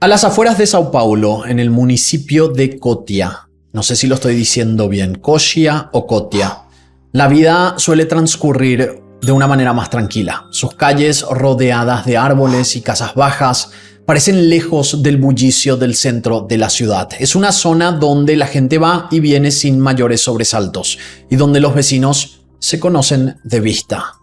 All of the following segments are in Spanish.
A las afueras de Sao Paulo, en el municipio de Cotia, no sé si lo estoy diciendo bien, Cotia o Cotia, la vida suele transcurrir de una manera más tranquila. Sus calles, rodeadas de árboles y casas bajas, parecen lejos del bullicio del centro de la ciudad. Es una zona donde la gente va y viene sin mayores sobresaltos y donde los vecinos se conocen de vista.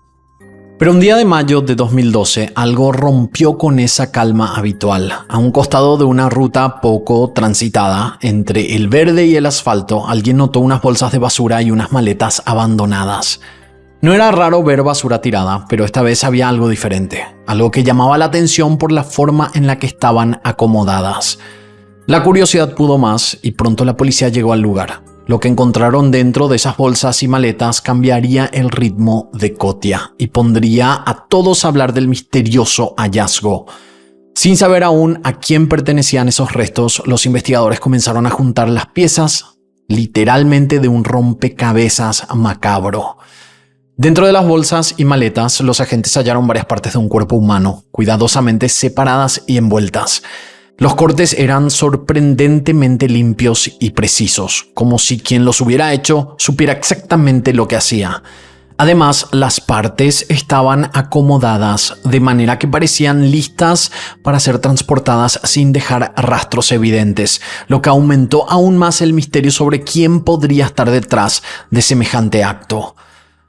Pero un día de mayo de 2012, algo rompió con esa calma habitual. A un costado de una ruta poco transitada, entre el verde y el asfalto, alguien notó unas bolsas de basura y unas maletas abandonadas. No era raro ver basura tirada, pero esta vez había algo diferente, algo que llamaba la atención por la forma en la que estaban acomodadas. La curiosidad pudo más y pronto la policía llegó al lugar. Lo que encontraron dentro de esas bolsas y maletas cambiaría el ritmo de Cotia y pondría a todos a hablar del misterioso hallazgo. Sin saber aún a quién pertenecían esos restos, los investigadores comenzaron a juntar las piezas, literalmente de un rompecabezas macabro. Dentro de las bolsas y maletas, los agentes hallaron varias partes de un cuerpo humano, cuidadosamente separadas y envueltas. Los cortes eran sorprendentemente limpios y precisos, como si quien los hubiera hecho supiera exactamente lo que hacía. Además, las partes estaban acomodadas de manera que parecían listas para ser transportadas sin dejar rastros evidentes, lo que aumentó aún más el misterio sobre quién podría estar detrás de semejante acto.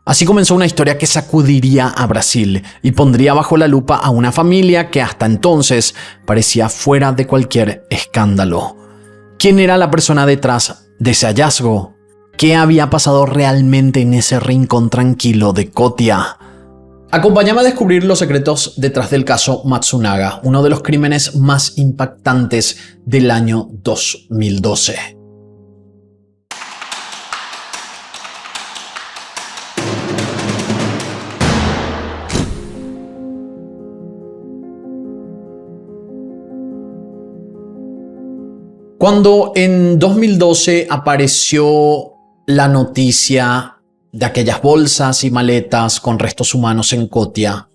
Así comenzó una historia que sacudiría a Brasil y pondría bajo la lupa a una familia que hasta entonces parecía fuera de cualquier escándalo. ¿Quién era la persona detrás de ese hallazgo? ¿Qué había pasado realmente en ese rincón tranquilo de Cotia? Acompáñame a descubrir los secretos detrás del caso Matsunaga, uno de los crímenes más impactantes del año 2012. Cuando en 2012 apareció la noticia de aquellas bolsas y maletas con restos humanos en Cotia,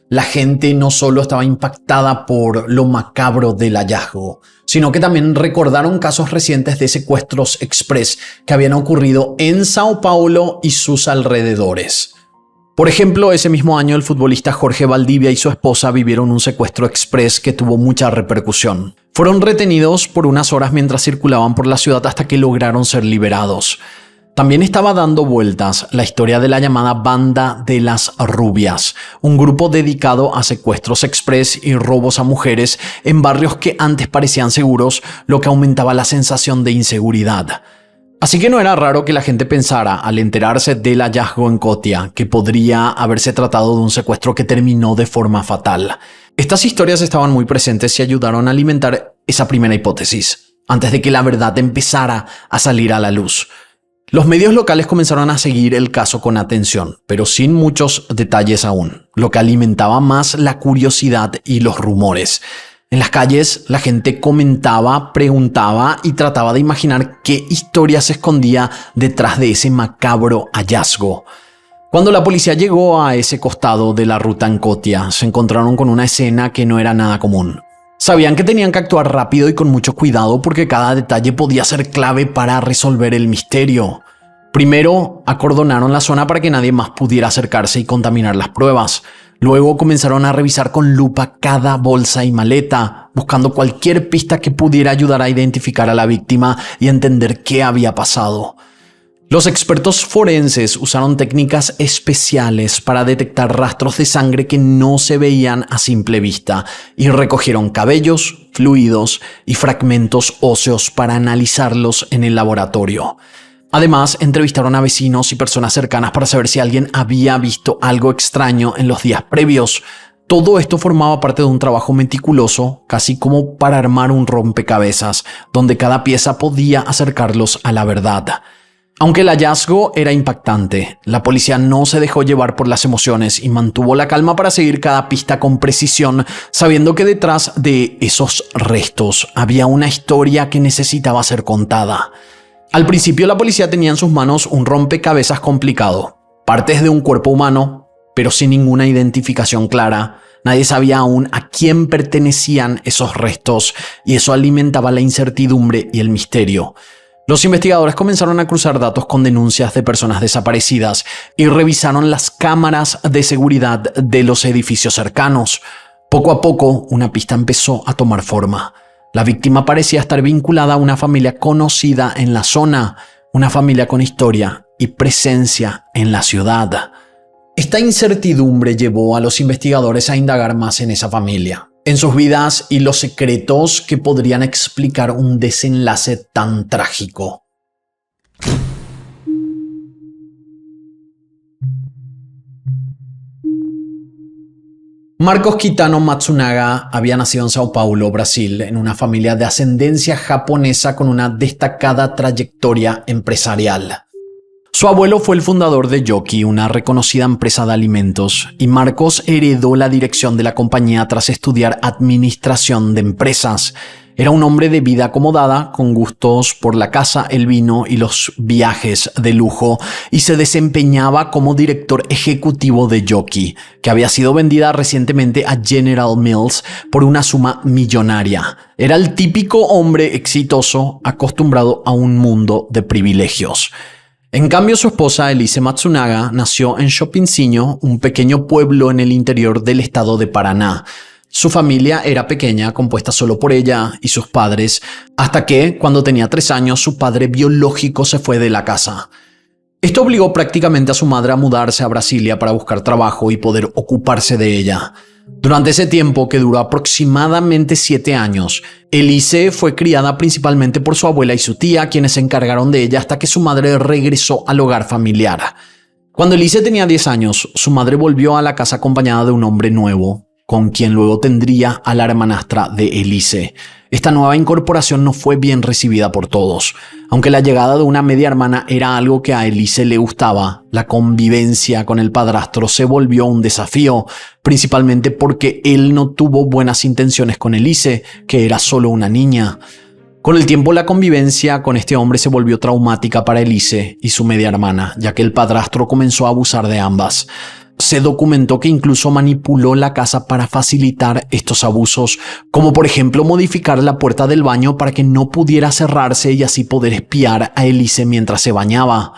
la gente no solo estaba impactada por lo macabro del hallazgo, sino que también recordaron casos recientes de secuestros express que habían ocurrido en Sao Paulo y sus alrededores. Por ejemplo, ese mismo año el futbolista Jorge Valdivia y su esposa vivieron un secuestro express que tuvo mucha repercusión. Fueron retenidos por unas horas mientras circulaban por la ciudad hasta que lograron ser liberados. También estaba dando vueltas la historia de la llamada Banda de las Rubias, un grupo dedicado a secuestros express y robos a mujeres en barrios que antes parecían seguros, lo que aumentaba la sensación de inseguridad. Así que no era raro que la gente pensara, al enterarse del hallazgo en Cotia, que podría haberse tratado de un secuestro que terminó de forma fatal. Estas historias estaban muy presentes y ayudaron a alimentar esa primera hipótesis, antes de que la verdad empezara a salir a la luz. Los medios locales comenzaron a seguir el caso con atención, pero sin muchos detalles aún, lo que alimentaba más la curiosidad y los rumores. En las calles, la gente comentaba, preguntaba y trataba de imaginar qué historia se escondía detrás de ese macabro hallazgo. Cuando la policía llegó a ese costado de la ruta en Cotia, se encontraron con una escena que no era nada común. Sabían que tenían que actuar rápido y con mucho cuidado porque cada detalle podía ser clave para resolver el misterio. Primero, acordonaron la zona para que nadie más pudiera acercarse y contaminar las pruebas. Luego comenzaron a revisar con lupa cada bolsa y maleta, buscando cualquier pista que pudiera ayudar a identificar a la víctima y entender qué había pasado. Los expertos forenses usaron técnicas especiales para detectar rastros de sangre que no se veían a simple vista y recogieron cabellos, fluidos y fragmentos óseos para analizarlos en el laboratorio. Además, entrevistaron a vecinos y personas cercanas para saber si alguien había visto algo extraño en los días previos. Todo esto formaba parte de un trabajo meticuloso, casi como para armar un rompecabezas, donde cada pieza podía acercarlos a la verdad. Aunque el hallazgo era impactante, la policía no se dejó llevar por las emociones y mantuvo la calma para seguir cada pista con precisión, sabiendo que detrás de esos restos había una historia que necesitaba ser contada. Al principio la policía tenía en sus manos un rompecabezas complicado, partes de un cuerpo humano, pero sin ninguna identificación clara, Nadie sabía aún a quién pertenecían esos restos y eso alimentaba la incertidumbre y el misterio. Los investigadores comenzaron a cruzar datos con denuncias de personas desaparecidas y revisaron las cámaras de seguridad de los edificios cercanos. Poco a poco, una pista empezó a tomar forma. La víctima parecía estar vinculada a una familia conocida en la zona, una familia con historia y presencia en la ciudad. Esta incertidumbre llevó a los investigadores a indagar más en esa familia, en sus vidas y los secretos que podrían explicar un desenlace tan trágico. Marcos Kitano Matsunaga había nacido en Sao Paulo, Brasil, en una familia de ascendencia japonesa con una destacada trayectoria empresarial. Su abuelo fue el fundador de Yoki, una reconocida empresa de alimentos, y Marcos heredó la dirección de la compañía tras estudiar administración de empresas. Era un hombre de vida acomodada, con gustos por la casa, el vino y los viajes de lujo, y se desempeñaba como director ejecutivo de Yoki, que había sido vendida recientemente a General Mills por una suma millonaria. Era el típico hombre exitoso, acostumbrado a un mundo de privilegios. En cambio, su esposa, Elise Matsunaga, nació en Chopinzinho, un pequeño pueblo en el interior del estado de Paraná. Su familia era pequeña, compuesta solo por ella y sus padres, hasta que, cuando tenía 3 años, su padre biológico se fue de la casa. Esto obligó prácticamente a su madre a mudarse a Brasilia para buscar trabajo y poder ocuparse de ella. Durante ese tiempo, que duró aproximadamente 7 años, Elise fue criada principalmente por su abuela y su tía, quienes se encargaron de ella hasta que su madre regresó al hogar familiar. Cuando Elise tenía 10 años, su madre volvió a la casa acompañada de un hombre nuevo, con quien luego tendría a la hermanastra de Elise. Esta nueva incorporación no fue bien recibida por todos. Aunque la llegada de una media hermana era algo que a Elise le gustaba, la convivencia con el padrastro se volvió un desafío, principalmente porque él no tuvo buenas intenciones con Elise, que era solo una niña. Con el tiempo, la convivencia con este hombre se volvió traumática para Elise y su media hermana, ya que el padrastro comenzó a abusar de ambas. Se documentó que incluso manipuló la casa para facilitar estos abusos, como por ejemplo modificar la puerta del baño para que no pudiera cerrarse y así poder espiar a Elise mientras se bañaba.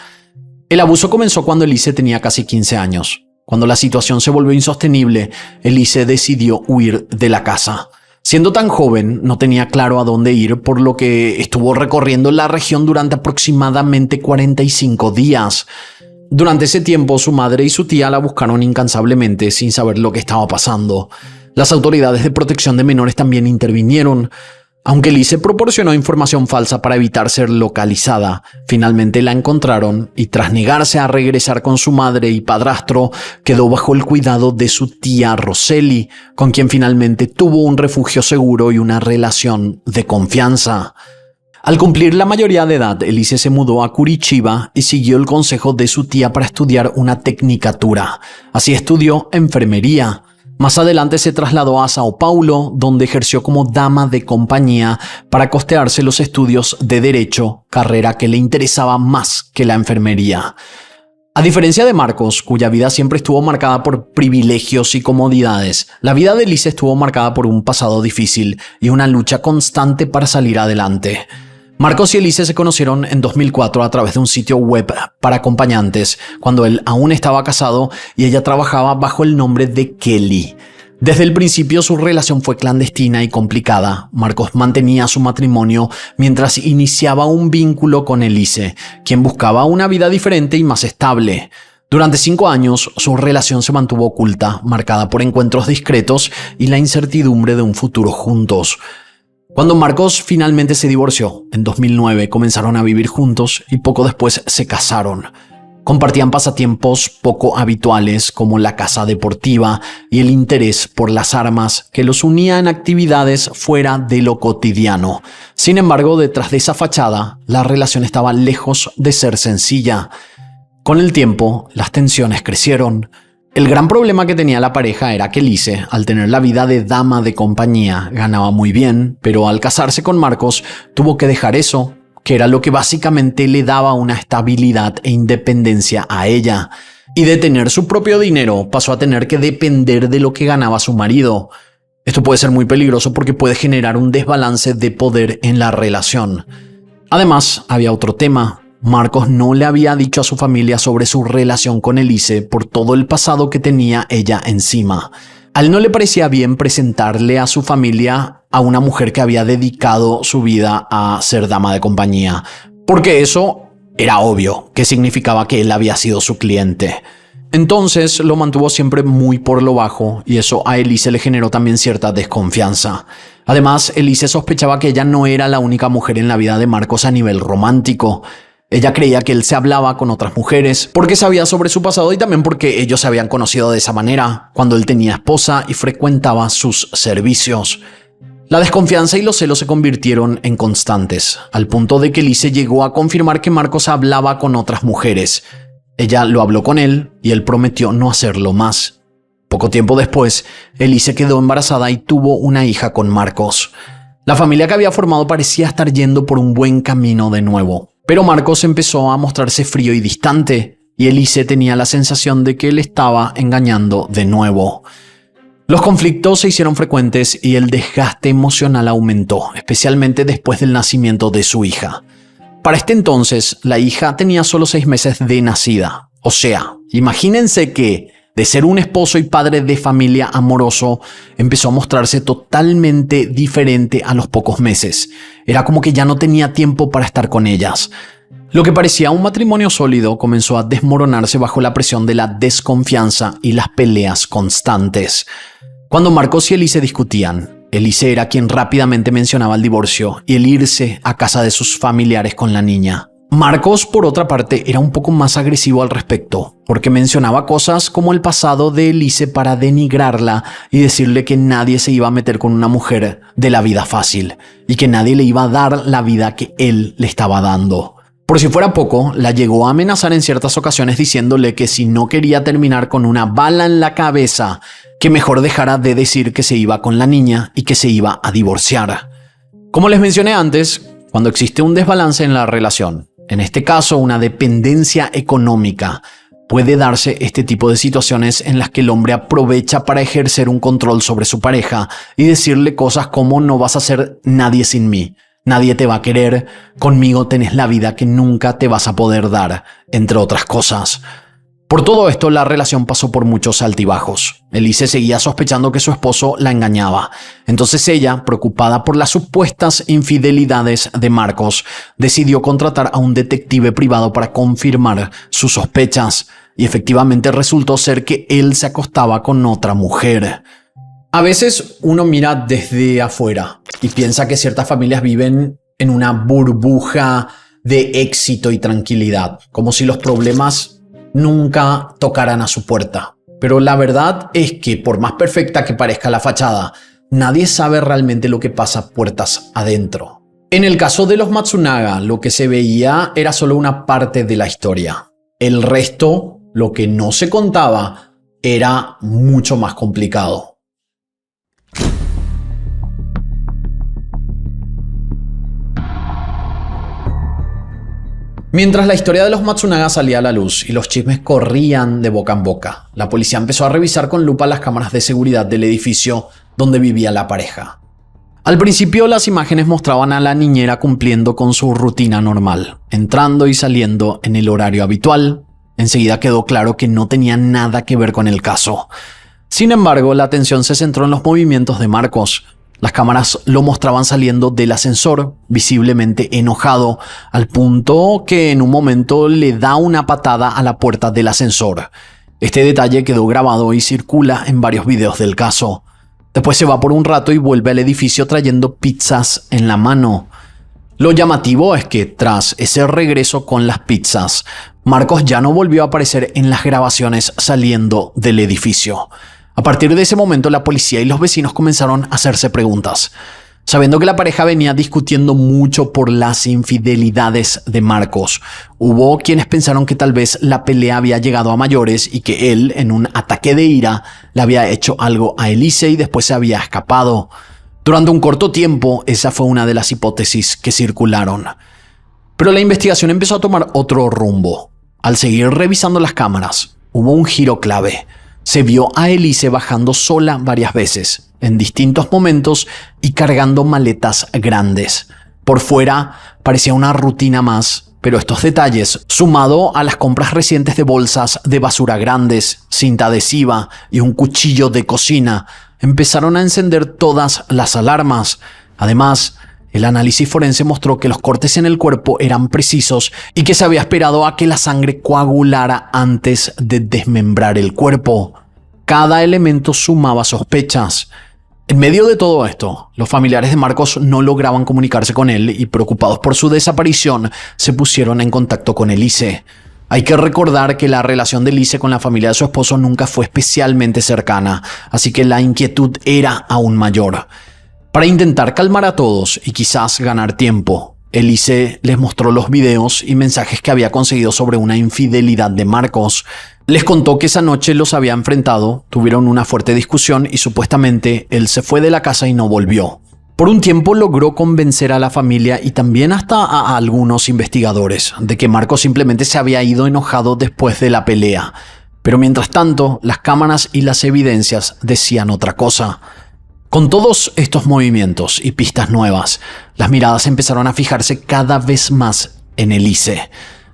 El abuso comenzó cuando Elise tenía casi 15 años. Cuando la situación se volvió insostenible, Elise decidió huir de la casa. Siendo tan joven, no tenía claro a dónde ir, por lo que estuvo recorriendo la región durante aproximadamente 45 días. Durante ese tiempo, su madre y su tía la buscaron incansablemente sin saber lo que estaba pasando. Las autoridades de protección de menores también intervinieron. Aunque Elise proporcionó información falsa para evitar ser localizada, finalmente la encontraron y tras negarse a regresar con su madre y padrastro, quedó bajo el cuidado de su tía Roseli, con quien finalmente tuvo un refugio seguro y una relación de confianza. Al cumplir la mayoría de edad, Elise se mudó a Curitiba y siguió el consejo de su tía para estudiar una tecnicatura. Así estudió enfermería. Más adelante se trasladó a Sao Paulo, donde ejerció como dama de compañía para costearse los estudios de Derecho, carrera que le interesaba más que la enfermería. A diferencia de Marcos, cuya vida siempre estuvo marcada por privilegios y comodidades, la vida de Elise estuvo marcada por un pasado difícil y una lucha constante para salir adelante. Marcos y Elise se conocieron en 2004 a través de un sitio web para acompañantes, cuando él aún estaba casado y ella trabajaba bajo el nombre de Kelly. Desde el principio su relación fue clandestina y complicada. Marcos mantenía su matrimonio mientras iniciaba un vínculo con Elise, quien buscaba una vida diferente y más estable. Durante 5 años su relación se mantuvo oculta, marcada por encuentros discretos y la incertidumbre de un futuro juntos. Cuando Marcos finalmente se divorció, en 2009 comenzaron a vivir juntos y poco después se casaron. Compartían pasatiempos poco habituales como la caza deportiva y el interés por las armas que los unía en actividades fuera de lo cotidiano. Sin embargo, detrás de esa fachada, la relación estaba lejos de ser sencilla. Con el tiempo, las tensiones crecieron. El gran problema que tenía la pareja era que Elise, al tener la vida de dama de compañía, ganaba muy bien, pero al casarse con Marcos tuvo que dejar eso, que era lo que básicamente le daba una estabilidad e independencia a ella. Y de tener su propio dinero pasó a tener que depender de lo que ganaba su marido. Esto puede ser muy peligroso porque puede generar un desbalance de poder en la relación. Además, había otro tema. Marcos no le había dicho a su familia sobre su relación con Elise por todo el pasado que tenía ella encima. A él no le parecía bien presentarle a su familia a una mujer que había dedicado su vida a ser dama de compañía, porque eso era obvio que significaba que él había sido su cliente. Entonces lo mantuvo siempre muy por lo bajo y eso a Elise le generó también cierta desconfianza. Además, Elise sospechaba que ella no era la única mujer en la vida de Marcos a nivel romántico. Ella creía que él se hablaba con otras mujeres porque sabía sobre su pasado y también porque ellos se habían conocido de esa manera, cuando él tenía esposa y frecuentaba sus servicios. La desconfianza y los celos se convirtieron en constantes, al punto de que Elise llegó a confirmar que Marcos hablaba con otras mujeres. Ella lo habló con él y él prometió no hacerlo más. Poco tiempo después, Elise quedó embarazada y tuvo una hija con Marcos. La familia que había formado parecía estar yendo por un buen camino de nuevo. Pero Marcos empezó a mostrarse frío y distante, y Elise tenía la sensación de que él estaba engañando de nuevo. Los conflictos se hicieron frecuentes y el desgaste emocional aumentó, especialmente después del nacimiento de su hija. Para este entonces, la hija tenía solo 6 meses de nacida. O sea, imagínense que, de ser un esposo y padre de familia amoroso, empezó a mostrarse totalmente diferente a los pocos meses. Era como que ya no tenía tiempo para estar con ellas. Lo que parecía un matrimonio sólido comenzó a desmoronarse bajo la presión de la desconfianza y las peleas constantes. Cuando Marcos y Elise discutían, Elise era quien rápidamente mencionaba el divorcio y el irse a casa de sus familiares con la niña. Marcos, por otra parte, era un poco más agresivo al respecto, porque mencionaba cosas como el pasado de Elise para denigrarla y decirle que nadie se iba a meter con una mujer de la vida fácil y que nadie le iba a dar la vida que él le estaba dando. Por si fuera poco, la llegó a amenazar en ciertas ocasiones diciéndole que si no quería terminar con una bala en la cabeza, que mejor dejara de decir que se iba con la niña y que se iba a divorciar. Como les mencioné antes, cuando existe un desbalance en la relación, en este caso una dependencia económica, puede darse este tipo de situaciones en las que el hombre aprovecha para ejercer un control sobre su pareja y decirle cosas como no vas a ser nadie sin mí, nadie te va a querer, conmigo tenés la vida que nunca te vas a poder dar, entre otras cosas. Por todo esto, la relación pasó por muchos altibajos. Elise seguía sospechando que su esposo la engañaba. Entonces ella, preocupada por las supuestas infidelidades de Marcos, decidió contratar a un detective privado para confirmar sus sospechas. Y efectivamente resultó ser que él se acostaba con otra mujer. A veces uno mira desde afuera y piensa que ciertas familias viven en una burbuja de éxito y tranquilidad, como si los problemas nunca tocaran a su puerta. Pero la verdad es que por más perfecta que parezca la fachada, nadie sabe realmente lo que pasa puertas adentro. En el caso de los Matsunaga, lo que se veía era solo una parte de la historia. El resto, lo que no se contaba, era mucho más complicado. Mientras la historia de los Matsunaga salía a la luz y los chismes corrían de boca en boca, la policía empezó a revisar con lupa las cámaras de seguridad del edificio donde vivía la pareja. Al principio las imágenes mostraban a la niñera cumpliendo con su rutina normal, entrando y saliendo en el horario habitual. Enseguida quedó claro que no tenía nada que ver con el caso. Sin embargo, la atención se centró en los movimientos de Marcos. Las cámaras lo mostraban saliendo del ascensor, visiblemente enojado, al punto que en un momento le da una patada a la puerta del ascensor. Este detalle quedó grabado y circula en varios videos del caso. Después se va por un rato y vuelve al edificio trayendo pizzas en la mano. Lo llamativo es que tras ese regreso con las pizzas, Marcos ya no volvió a aparecer en las grabaciones saliendo del edificio. A partir de ese momento, la policía y los vecinos comenzaron a hacerse preguntas. Sabiendo que la pareja venía discutiendo mucho por las infidelidades de Marcos, hubo quienes pensaron que tal vez la pelea había llegado a mayores y que él, en un ataque de ira, le había hecho algo a Elise y después se había escapado. Durante un corto tiempo, esa fue una de las hipótesis que circularon. Pero la investigación empezó a tomar otro rumbo. Al seguir revisando las cámaras, hubo un giro clave. Se vio a Elise bajando sola varias veces, en distintos momentos y cargando maletas grandes. Por fuera parecía una rutina más, pero estos detalles, sumado a las compras recientes de bolsas de basura grandes, cinta adhesiva y un cuchillo de cocina, empezaron a encender todas las alarmas. Además, el análisis forense mostró que los cortes en el cuerpo eran precisos y que se había esperado a que la sangre coagulara antes de desmembrar el cuerpo. Cada elemento sumaba sospechas. En medio de todo esto, los familiares de Marcos no lograban comunicarse con él y, preocupados por su desaparición, se pusieron en contacto con Elise. Hay que recordar que la relación de Elise con la familia de su esposo nunca fue especialmente cercana, así que la inquietud era aún mayor. Para intentar calmar a todos y quizás ganar tiempo, Elise les mostró los videos y mensajes que había conseguido sobre una infidelidad de Marcos. Les contó que esa noche los había enfrentado, tuvieron una fuerte discusión y supuestamente él se fue de la casa y no volvió. Por un tiempo logró convencer a la familia y también hasta a algunos investigadores de que Marcos simplemente se había ido enojado después de la pelea. Pero mientras tanto, las cámaras y las evidencias decían otra cosa. Con todos estos movimientos y pistas nuevas, las miradas empezaron a fijarse cada vez más en Elise.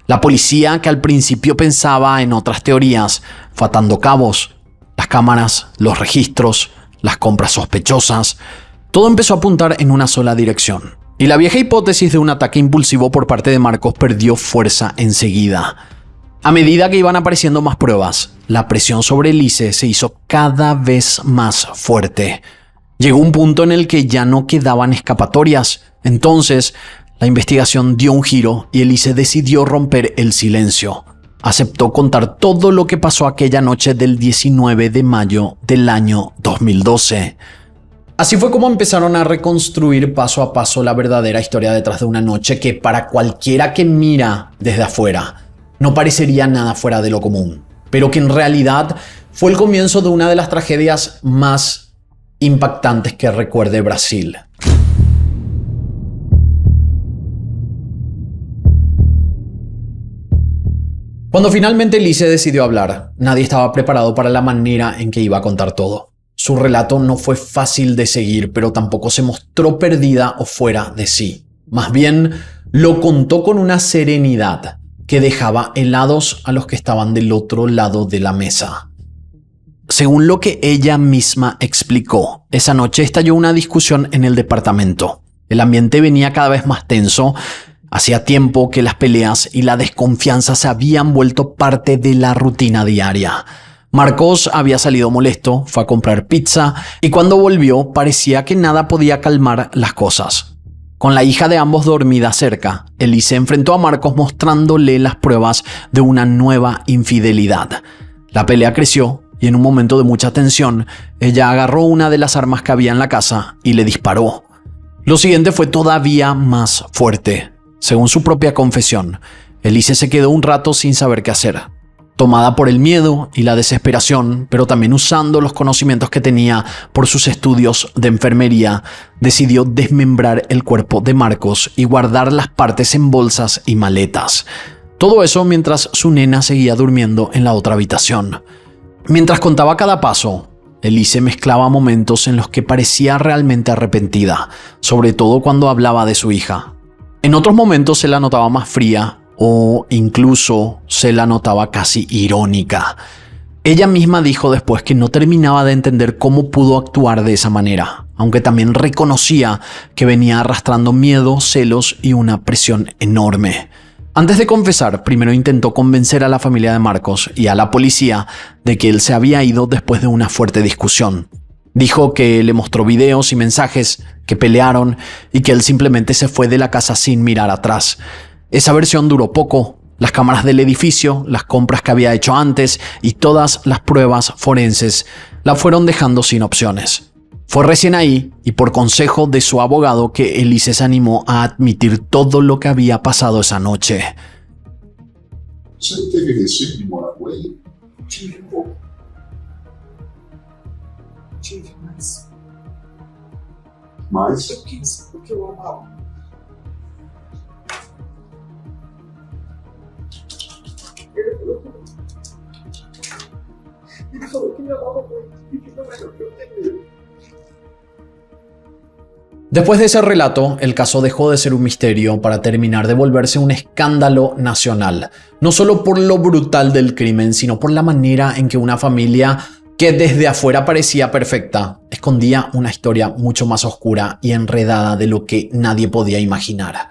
La policía, que al principio pensaba en otras teorías, fue atando cabos. Las cámaras, los registros, las compras sospechosas. Todo empezó a apuntar en una sola dirección. Y la vieja hipótesis de un ataque impulsivo por parte de Marcos perdió fuerza enseguida. A medida que iban apareciendo más pruebas, la presión sobre Elise se hizo cada vez más fuerte. Llegó un punto en el que ya no quedaban escapatorias. Entonces, la investigación dio un giro y Elise decidió romper el silencio. Aceptó contar todo lo que pasó aquella noche del 19 de mayo del año 2012. Así fue como empezaron a reconstruir paso a paso la verdadera historia detrás de una noche que para cualquiera que mira desde afuera no parecería nada fuera de lo común, pero que en realidad fue el comienzo de una de las tragedias más impactantes que recuerde Brasil. Cuando finalmente Elise decidió hablar, nadie estaba preparado para la manera en que iba a contar todo. Su relato no fue fácil de seguir, pero tampoco se mostró perdida o fuera de sí. Más bien, lo contó con una serenidad que dejaba helados a los que estaban del otro lado de la mesa. Según lo que ella misma explicó, esa noche estalló una discusión en el departamento. El ambiente venía cada vez más tenso. Hacía tiempo que las peleas y la desconfianza se habían vuelto parte de la rutina diaria. Marcos había salido molesto, fue a comprar pizza y cuando volvió parecía que nada podía calmar las cosas. Con la hija de ambos dormida cerca, Elise enfrentó a Marcos mostrándole las pruebas de una nueva infidelidad. La pelea creció y en un momento de mucha tensión, ella agarró una de las armas que había en la casa y le disparó. Lo siguiente fue todavía más fuerte. Según su propia confesión, Elise se quedó un rato sin saber qué hacer. Tomada por el miedo y la desesperación, pero también usando los conocimientos que tenía por sus estudios de enfermería, decidió desmembrar el cuerpo de Marcos y guardar las partes en bolsas y maletas. Todo eso mientras su nena seguía durmiendo en la otra habitación. Mientras contaba cada paso, Elise mezclaba momentos en los que parecía realmente arrepentida, sobre todo cuando hablaba de su hija. En otros momentos se la notaba más fría o incluso se la notaba casi irónica. Ella misma dijo después que no terminaba de entender cómo pudo actuar de esa manera, aunque también reconocía que venía arrastrando miedo, celos y una presión enorme. Antes de confesar, primero intentó convencer a la familia de Marcos y a la policía de que él se había ido después de una fuerte discusión. Dijo que le mostró videos y mensajes, que pelearon y que él simplemente se fue de la casa sin mirar atrás. Esa versión duró poco. Las cámaras del edificio, las compras que había hecho antes y todas las pruebas forenses la fueron dejando sin opciones. Fue recién ahí y por consejo de su abogado que Elise se animó a admitir todo lo que había pasado esa noche. Você não teve receio de morar com ele? Tive um pouco. Tive, mas Mas eu quis, porque eu amava. Ele falou Ele falou que me amava muito e que não era pra eu ter medo. Después de ese relato, el caso dejó de ser un misterio para terminar de volverse un escándalo nacional. No solo por lo brutal del crimen, sino por la manera en que una familia que desde afuera parecía perfecta, escondía una historia mucho más oscura y enredada de lo que nadie podía imaginar.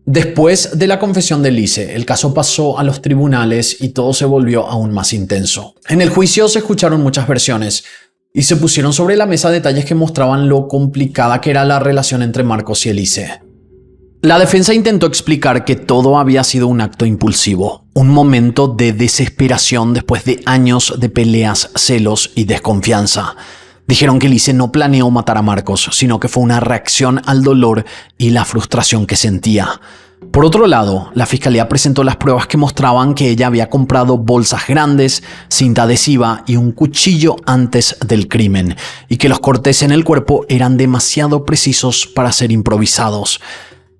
Después de la confesión de Lise, el caso pasó a los tribunales y todo se volvió aún más intenso. En el juicio se escucharon muchas versiones y se pusieron sobre la mesa detalles que mostraban lo complicada que era la relación entre Marcos y Elise. La defensa intentó explicar que todo había sido un acto impulsivo, un momento de desesperación después de años de peleas, celos y desconfianza. Dijeron que Elise no planeó matar a Marcos, sino que fue una reacción al dolor y la frustración que sentía. Por otro lado, la fiscalía presentó las pruebas que mostraban que ella había comprado bolsas grandes, cinta adhesiva y un cuchillo antes del crimen, y que los cortes en el cuerpo eran demasiado precisos para ser improvisados.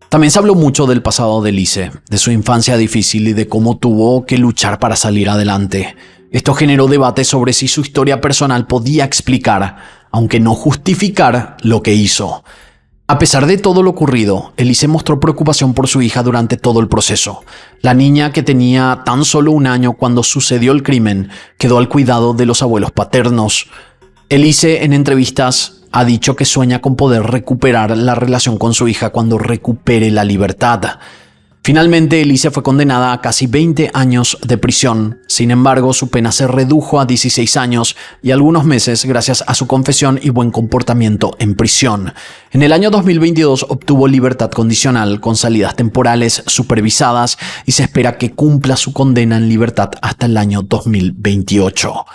También se habló mucho del pasado de Elise, de su infancia difícil y de cómo tuvo que luchar para salir adelante. Esto generó debate sobre si su historia personal podía explicar, aunque no justificar, lo que hizo. A pesar de todo lo ocurrido, Elise mostró preocupación por su hija durante todo el proceso. La niña, que tenía tan solo 1 año cuando sucedió el crimen, quedó al cuidado de los abuelos paternos. Elise, en entrevistas, ha dicho que sueña con poder recuperar la relación con su hija cuando recupere la libertad. Finalmente, Elise fue condenada a casi 20 años de prisión. Sin embargo, su pena se redujo a 16 años y algunos meses gracias a su confesión y buen comportamiento en prisión. En el año 2022 obtuvo libertad condicional con salidas temporales supervisadas y se espera que cumpla su condena en libertad hasta el año 2028.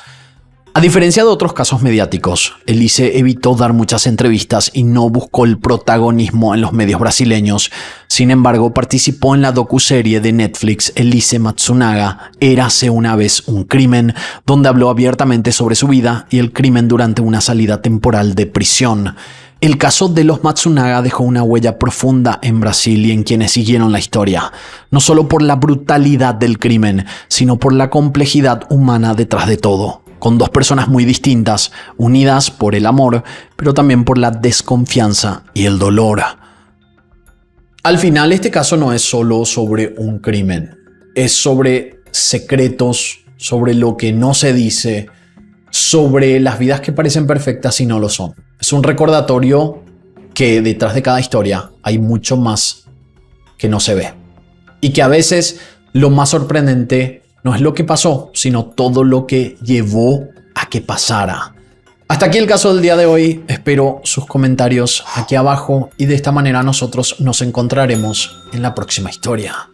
A diferencia de otros casos mediáticos, Elise evitó dar muchas entrevistas y no buscó el protagonismo en los medios brasileños. Sin embargo, participó en la docuserie de Netflix Elise Matsunaga, Érase una vez un crimen, donde habló abiertamente sobre su vida y el crimen durante una salida temporal de prisión. El caso de los Matsunaga dejó una huella profunda en Brasil y en quienes siguieron la historia, no solo por la brutalidad del crimen, sino por la complejidad humana detrás de todo. Con 2 personas muy distintas, unidas por el amor, pero también por la desconfianza y el dolor. Al final, este caso no es solo sobre un crimen, es sobre secretos, sobre lo que no se dice, sobre las vidas que parecen perfectas y no lo son. Es un recordatorio que detrás de cada historia hay mucho más que no se ve. Y que a veces lo más sorprendente no es lo que pasó, sino todo lo que llevó a que pasara. Hasta aquí el caso del día de hoy. Espero sus comentarios aquí abajo y de esta manera nosotros nos encontraremos en la próxima historia.